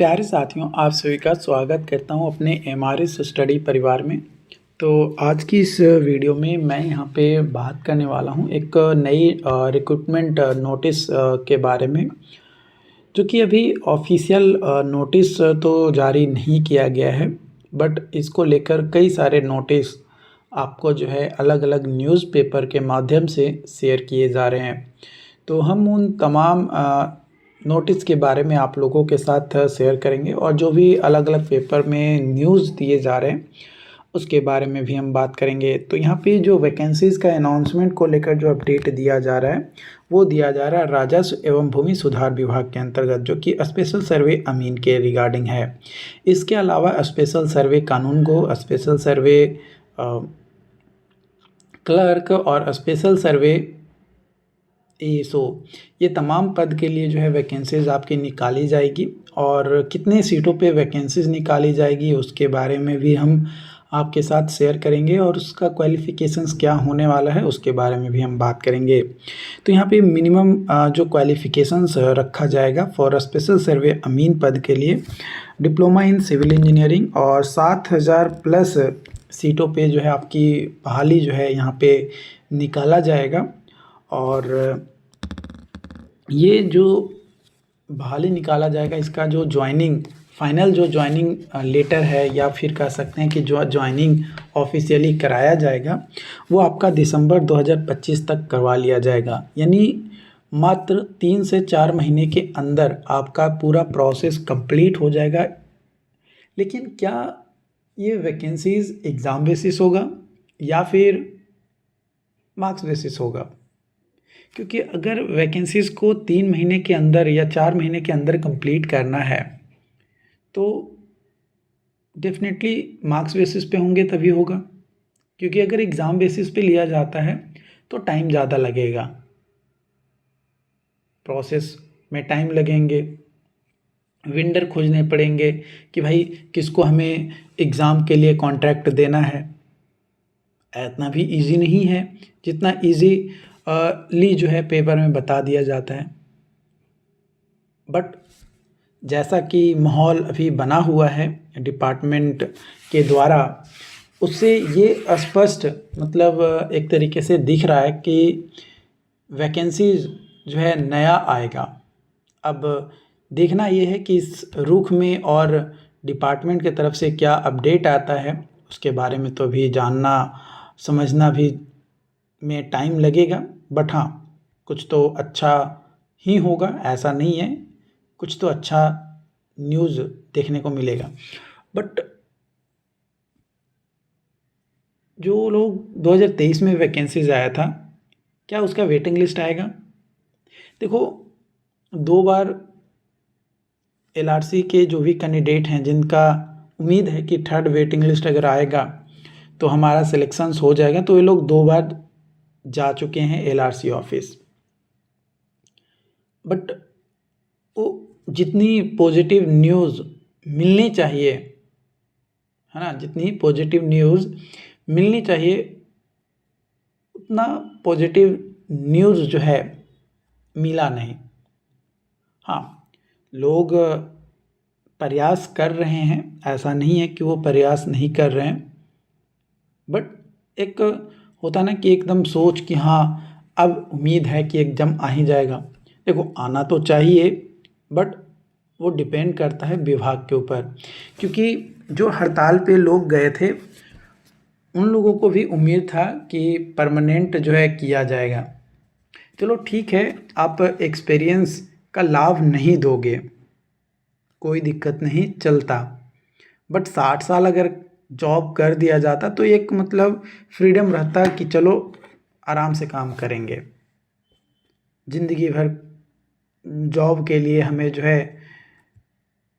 प्यारे साथियों, आप सभी का स्वागत करता हूं अपने एमआरएस स्टडी परिवार में। तो आज की इस वीडियो में मैं यहां पे बात करने वाला हूं एक नई रिक्रूटमेंट नोटिस के बारे में, जो कि अभी ऑफिशियल नोटिस तो जारी नहीं किया गया है, बट इसको लेकर कई सारे नोटिस आपको जो है अलग अलग न्यूज़पेपर के माध्यम से शेयर किए जा रहे हैं। तो हम उन तमाम नोटिस के बारे में आप लोगों के साथ शेयर करेंगे, और जो भी अलग अलग पेपर में न्यूज़ दिए जा रहे हैं उसके बारे में भी हम बात करेंगे। तो यहाँ पे जो वैकेंसीज़ का अनाउंसमेंट को लेकर जो अपडेट दिया जा रहा है वो दिया जा रहा है राजस्व एवं भूमि सुधार विभाग के अंतर्गत, जो कि स्पेशल सर्वे अमीन के रिगार्डिंग है। इसके अलावा स्पेशल सर्वे कानून गो, स्पेशल सर्वे क्लर्क और स्पेशल सर्वे ये तमाम पद के लिए जो है वैकेंसीज़ आपकी निकाली जाएगी, और कितने सीटों पे वैकेंसीज़ निकाली जाएगी उसके बारे में भी हम आपके साथ शेयर करेंगे, और उसका क्वालिफ़िकेशंस क्या होने वाला है उसके बारे में भी हम बात करेंगे। तो यहाँ पे मिनिमम जो क्वालिफ़िकेशंस रखा जाएगा फॉर स्पेशल सर्वे अमीन पद के लिए, डिप्लोमा इन सिविल इंजीनियरिंग, और 7,000 प्लस सीटों पे जो है आपकी बहाली जो है यहाँ पे निकाला जाएगा। और ये जो बहाली निकाला जाएगा, इसका जो ज्वाइनिंग फाइनल जो ज्वाइनिंग लेटर है, या फिर कह सकते हैं कि जो ज्वाइनिंग ऑफिशियली कराया जाएगा, वो आपका दिसंबर 2025 तक करवा लिया जाएगा। यानी मात्र 3 से 4 महीने के अंदर आपका पूरा प्रोसेस कंप्लीट हो जाएगा। लेकिन क्या ये वैकेंसीज़ एग्ज़ाम बेसिस होगा या फिर मार्क्स बेसिस होगा? क्योंकि अगर वैकेंसीज़ को 3 महीने के अंदर या 4 महीने के अंदर कंप्लीट करना है तो डेफिनेटली मार्क्स बेसिस पे होंगे तभी होगा, क्योंकि अगर एग्ज़ाम बेसिस पे लिया जाता है तो टाइम ज़्यादा लगेगा, प्रोसेस में टाइम लगेंगे, वेंडर खोजने पड़ेंगे कि भाई किसको हमें एग्ज़ाम के लिए कॉन्ट्रैक्ट देना है। इतना भी इजी नहीं है जितना इजी ली जो है पेपर में बता दिया जाता है। बट जैसा कि माहौल अभी बना हुआ है डिपार्टमेंट के द्वारा, उससे ये स्पष्ट मतलब एक तरीके से दिख रहा है कि वैकेंसीज जो है नया आएगा। अब देखना ये है कि इस रुख में और डिपार्टमेंट की तरफ से क्या अपडेट आता है, उसके बारे में तो अभी जानना समझना भी में टाइम लगेगा। बट हाँ, कुछ तो अच्छा ही होगा, ऐसा नहीं है, कुछ तो अच्छा न्यूज़ देखने को मिलेगा। बट जो लोग 2023 में वैकेंसीज आया था, क्या उसका वेटिंग लिस्ट आएगा? देखो, 2 बार एलआरसी के जो भी कैंडिडेट हैं जिनका उम्मीद है कि 3rd वेटिंग लिस्ट अगर आएगा तो हमारा सिलेक्शंस हो जाएगा, तो ये लोग 2 बार जा चुके हैं एलआरसी ऑफिस। बट वो जितनी पॉजिटिव न्यूज़ मिलनी चाहिए, है ना, जितनी पॉजिटिव न्यूज़ मिलनी चाहिए उतना पॉजिटिव न्यूज़ जो है मिला नहीं। हाँ, लोग प्रयास कर रहे हैं, ऐसा नहीं है कि वो प्रयास नहीं कर रहे हैं, बट एक होता ना कि एकदम सोच कि हाँ अब उम्मीद है कि एग्ज़ाम आ ही जाएगा। देखो, आना तो चाहिए, बट वो डिपेंड करता है विभाग के ऊपर, क्योंकि जो हड़ताल पे लोग गए थे उन लोगों को भी उम्मीद था कि परमानेंट जो है किया जाएगा। चलो ठीक है, आप एक्सपीरियंस का लाभ नहीं दोगे, कोई दिक्कत नहीं, चलता। बट 60 साल अगर जॉब कर दिया जाता तो एक मतलब फ्रीडम रहता कि चलो आराम से काम करेंगे। ज़िंदगी भर जॉब के लिए हमें जो है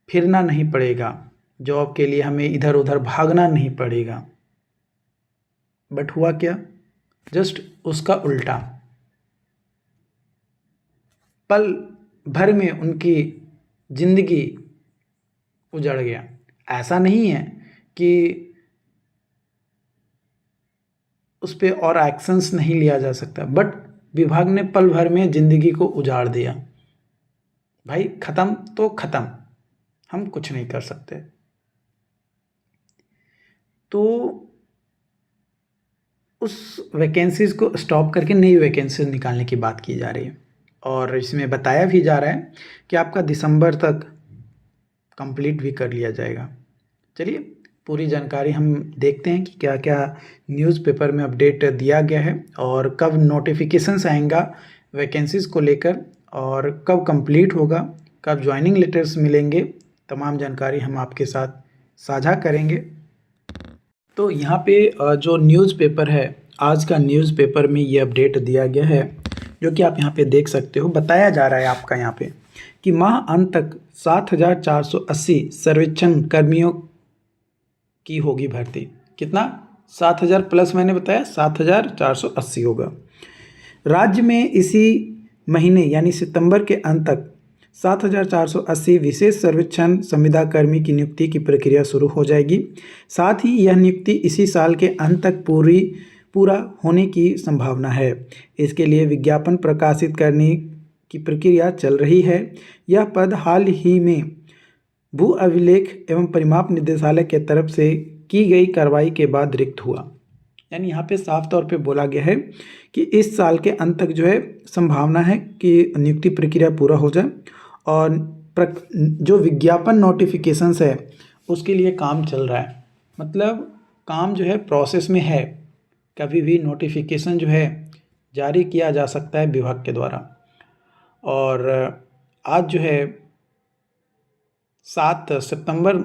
फिरना नहीं पड़ेगा, जॉब के लिए हमें इधर उधर भागना नहीं पड़ेगा। बट हुआ क्या? जस्ट उसका उल्टा। पल भर में उनकी ज़िंदगी उजड़ गया। ऐसा नहीं है कि उस पर और एक्शंस नहीं लिया जा सकता, बट विभाग ने पल भर में ज़िंदगी को उजाड़ दिया। भाई ख़त्म तो ख़त्म, हम कुछ नहीं कर सकते। तो उस वैकेंसीज़ को स्टॉप करके नई वैकेंसीज निकालने की बात की जा रही है, और इसमें बताया भी जा रहा है कि आपका दिसंबर तक कंप्लीट भी कर लिया जाएगा। चलिए पूरी जानकारी हम देखते हैं कि क्या क्या न्यूज़पेपर में अपडेट दिया गया है और कब नोटिफिकेशंस आएगा वैकेंसीज़ को लेकर, और कब कंप्लीट होगा, कब ज्वाइनिंग लेटर्स मिलेंगे। तमाम जानकारी हम आपके साथ साझा करेंगे। तो यहाँ पे जो न्यूज़पेपर है, आज का न्यूज़पेपर में ये अपडेट दिया गया है, जो कि आप यहाँ पे देख सकते हो। बताया जा रहा है आपका यहाँ पे कि माह अंत तक 7,480 सर्वेक्षण कर्मियों की होगी भर्ती। कितना? 7,000 प्लस, मैंने बताया 7,480 होगा। राज्य में इसी महीने यानी सितंबर के अंत तक 7,480 विशेष सर्वेक्षण संविदा कर्मी की नियुक्ति की प्रक्रिया शुरू हो जाएगी। साथ ही यह नियुक्ति इसी साल के अंत तक पूरा होने की संभावना है। इसके लिए विज्ञापन प्रकाशित करने की प्रक्रिया चल रही है। यह पद हाल ही में भू अभिलेख एवं परिमाप निदेशालय के तरफ से की गई कार्रवाई के बाद रिक्त हुआ। यानी यहाँ पे साफ तौर पे बोला गया है कि इस साल के अंत तक जो है संभावना है कि नियुक्ति प्रक्रिया पूरा हो जाए, और जो विज्ञापन नोटिफिकेशंस है उसके लिए काम चल रहा है। मतलब काम जो है प्रोसेस में है, कभी भी नोटिफिकेशन जो है जारी किया जा सकता है विभाग के द्वारा। और आज जो है 7 सितंबर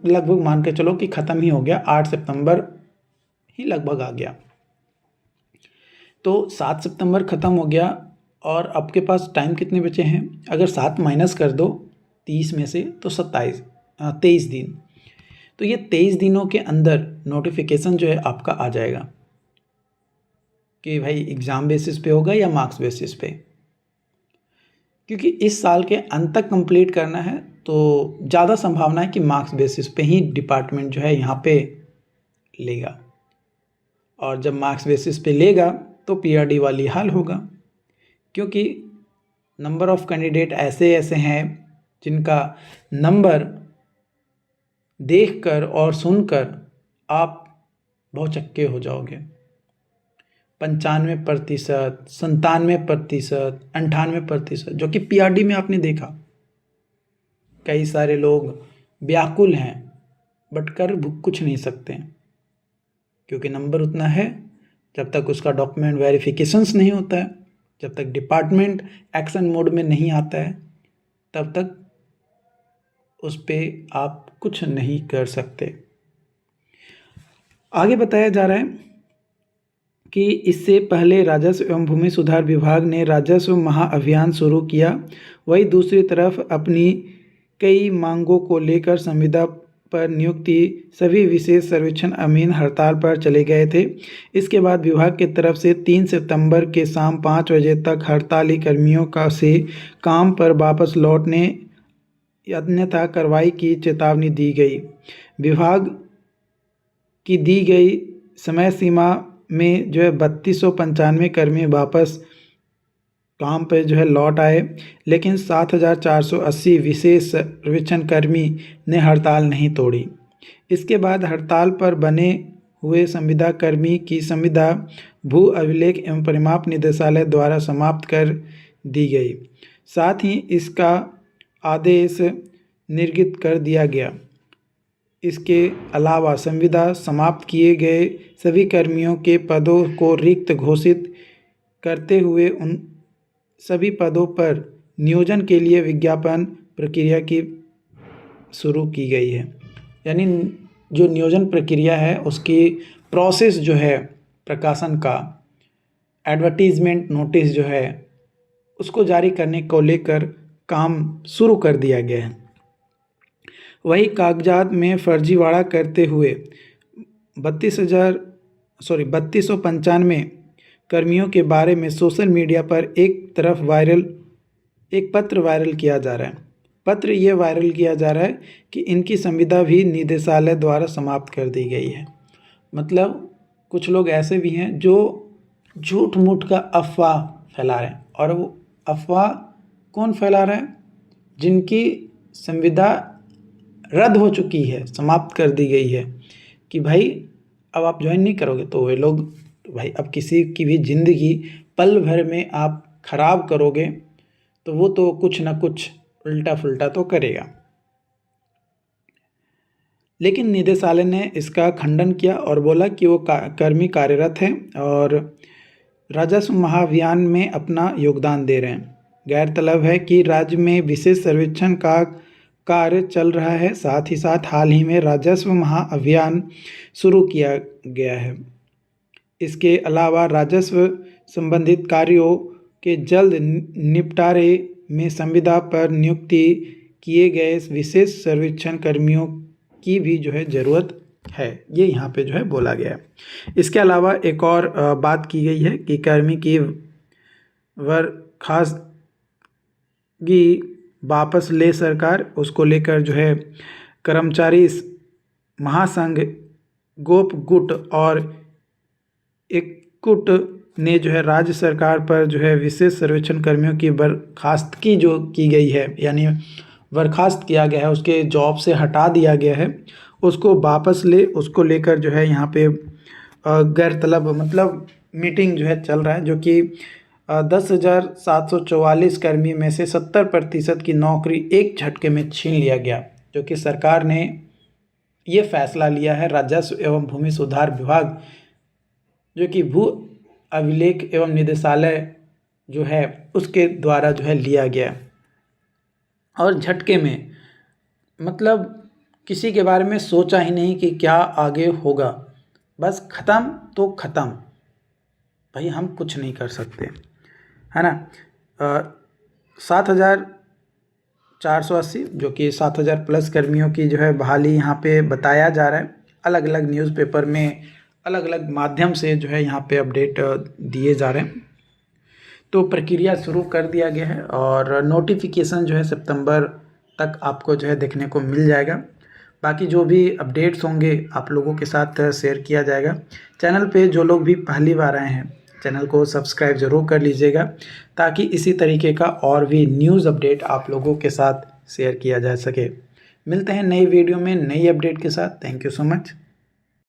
लगभग मान के चलो कि ख़त्म ही हो गया, 8 सितंबर ही लगभग आ गया। तो 7 सितंबर ख़त्म हो गया, और आपके पास टाइम कितने बचे हैं? अगर 7 माइनस कर दो 30 में से तो 23 दिन। तो ये 23 दिनों के अंदर नोटिफिकेशन जो है आपका आ जाएगा कि भाई एग्ज़ाम बेसिस पे होगा या मार्क्स बेसिस पे। क्योंकि इस साल के अंत तक कंप्लीट करना है, तो ज़्यादा संभावना है कि मार्क्स बेसिस पे ही डिपार्टमेंट जो है यहाँ पे लेगा, और जब मार्क्स बेसिस पे लेगा तो पीआरडी वाली हाल होगा। क्योंकि नंबर ऑफ़ कैंडिडेट ऐसे हैं जिनका नंबर देखकर और सुनकर आप भौचक्के हो जाओगे। 95%, 97%, 98%, जो कि पीआरडी में आपने देखा। कई सारे लोग व्याकुल हैं बट कर कुछ नहीं सकते हैं, क्योंकि नंबर उतना है। जब तक उसका डॉक्यूमेंट वेरिफिकेशंस नहीं होता है, जब तक डिपार्टमेंट एक्शन मोड में नहीं आता है, तब तक उस पर आप कुछ नहीं कर सकते। आगे बताया जा रहा है कि इससे पहले राजस्व एवं भूमि सुधार विभाग ने राजस्व महाअभियान शुरू किया। वहीं दूसरी तरफ अपनी कई मांगों को लेकर संविदा पर नियुक्ति सभी विशेष सर्वेक्षण अमीन हड़ताल पर चले गए थे। इसके बाद विभाग की तरफ से 3 सितंबर के शाम 5 बजे तक हड़ताली कर्मियों से काम पर वापस लौटने अन्यथा कार्रवाई की चेतावनी दी गई। विभाग की दी गई समय सीमा में जो है 3295 कर्मी वापस काम पर जो है लौट आए, लेकिन 7,480 विशेष सर्वेक्षण कर्मी ने हड़ताल नहीं तोड़ी। इसके बाद हड़ताल पर बने हुए संविदा कर्मी की संविदा भू अभिलेख एवं परिमाप निदेशालय द्वारा समाप्त कर दी गई। साथ ही इसका आदेश निर्गत कर दिया गया। इसके अलावा संविदा समाप्त किए गए सभी कर्मियों के पदों को रिक्त घोषित करते हुए उन सभी पदों पर नियोजन के लिए विज्ञापन प्रक्रिया की शुरू की गई है। यानी जो नियोजन प्रक्रिया है उसकी प्रोसेस जो है प्रकाशन का, एडवर्टीजमेंट नोटिस जो है उसको जारी करने को लेकर काम शुरू कर दिया गया है। वही कागजात में फर्जीवाड़ा करते हुए 3295 कर्मियों के बारे में सोशल मीडिया पर एक पत्र वायरल किया जा रहा है। पत्र ये वायरल किया जा रहा है कि इनकी संविदा भी निदेशालय द्वारा समाप्त कर दी गई है। मतलब कुछ लोग ऐसे भी हैं जो झूठ मूठ का अफवाह फैला रहे हैं, और वो अफवाह कौन फैला रहा है? जिनकी संविदा रद्द हो चुकी है, समाप्त कर दी गई है कि भाई अब आप ज्वाइन नहीं करोगे तो वे लोग भाई अब किसी की भी ज़िंदगी पल भर में आप ख़राब करोगे तो वो तो कुछ ना कुछ उल्टा फुल्टा तो करेगा। लेकिन निदेशालय ने इसका खंडन किया और बोला कि वो कर्मी कार्यरत हैं और राजस्व महाअभियान में अपना योगदान दे रहे हैं। गौरतलब है कि राज्य में विशेष सर्वेक्षण का कार्य चल रहा है, साथ ही साथ हाल ही में राजस्व महाअभियान शुरू किया गया है। इसके अलावा राजस्व संबंधित कार्यों के जल्द निपटारे में संविदा पर नियुक्ति किए गए विशेष सर्वेक्षण कर्मियों की भी जो है ज़रूरत है, ये यहाँ पे जो है बोला गया है। इसके अलावा एक और बात की गई है कि कर्मी की बर्खास्तगी वापस ले सरकार, उसको लेकर जो है कर्मचारी महासंघ, गोप गुट और एकजुट ने जो है राज्य सरकार पर जो है विशेष सर्वेक्षण कर्मियों की बर्खास्तगी जो की गई है, यानी बर्खास्त किया गया है, उसके जॉब से हटा दिया गया है, उसको वापस ले, उसको लेकर जो है यहाँ पे गैरतलब मतलब मीटिंग जो है चल रहा है, जो कि 10,744 कर्मी में से 70% की नौकरी एक झटके में छीन लिया गया, जो कि सरकार ने ये फैसला लिया है। राजस्व एवं भूमि सुधार विभाग जो कि भू अभिलेख एवं निदेशालय जो है उसके द्वारा जो है लिया गया और झटके में, मतलब किसी के बारे में सोचा ही नहीं कि क्या आगे होगा, बस ख़त्म तो ख़त्म, भाई हम कुछ नहीं कर सकते, है ना। 7,480 जो कि 7,000 प्लस कर्मियों की जो है बहाली यहाँ पे बताया जा रहा है। अलग अलग न्यूज़पेपर में अलग अलग माध्यम से जो है यहाँ पे अपडेट दिए जा रहे हैं। तो प्रक्रिया शुरू कर दिया गया है और नोटिफिकेशन जो है सितंबर तक आपको जो है देखने को मिल जाएगा। बाकी जो भी अपडेट्स होंगे आप लोगों के साथ शेयर किया जाएगा। चैनल पे जो लोग भी पहली बार आए हैं चैनल को सब्सक्राइब ज़रूर कर लीजिएगा, ताकि इसी तरीके का और भी न्यूज़ अपडेट आप लोगों के साथ शेयर किया जा सके। मिलते हैं नई वीडियो में नई अपडेट के साथ। Thank you so much.